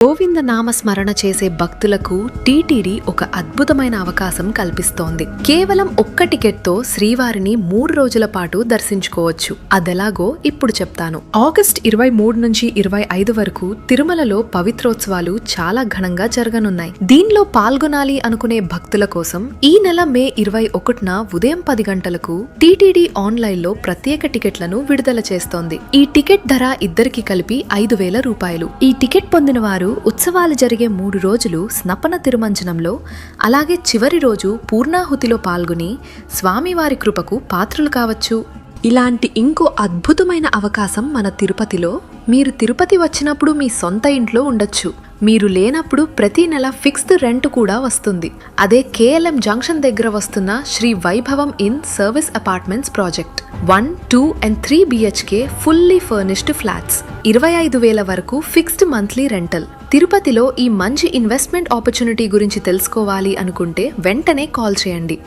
గోవింద నామస్మరణ చేసే భక్తులకు టీటీడీ ఒక అద్భుతమైన అవకాశం కల్పిస్తోంది. కేవలం ఒక్క టికెట్తో శ్రీవారిని 3 రోజుల పాటు దర్శించుకోవచ్చు. అదెలాగో ఇప్పుడు చెప్తాను. ఆగస్టు 23 నుంచి 25 వరకు తిరుమలలో పవిత్రోత్సవాలు చాలా ఘనంగా జరగనున్నాయి. దీనిలో పాల్గొనాలి అనుకునే భక్తుల కోసం ఈ నెల మే 21న ఉదయం 10 గంటలకు టీటీడీ ఆన్లైన్లో ప్రత్యేక టికెట్లను విడుదల చేస్తోంది. ఈ టికెట్ ధర ఇద్దరికి కలిపి 5,000 రూపాయలు. ఈ టికెట్ పొందిన వారు ఉత్సవాలు జరిగే 3 రోజులు స్నపన తిరుమంజనంలో, అలాగే చివరి రోజు పూర్ణాహుతిలో పాల్గొని స్వామివారి కృపకు పాత్రులు కావచ్చు. ఇలాంటి ఇంకో అద్భుతమైన అవకాశం మన తిరుపతిలో. మీరు తిరుపతి వచ్చినప్పుడు మీ సొంత ఇంట్లో ఉండొచ్చు. మీరు లేనప్పుడు ప్రతి నెల ఫిక్స్డ్ రెంట్ కూడా వస్తుంది. అదే కేఎల్ఎం జంక్షన్ దగ్గర వస్తున్న శ్రీ వైభవం in service apartments project. 1, 2 and 3 BHK fully furnished flats. 25,000 వరకు ఫిక్స్డ్ మంత్లీ రెంటల్. తిరుపతిలో ఈ మంచి ఇన్వెస్ట్మెంట్ ఆపర్చునిటీ గురించి తెలుసుకోవాలి అనుకుంటే వెంటనే కాల్ చేయండి.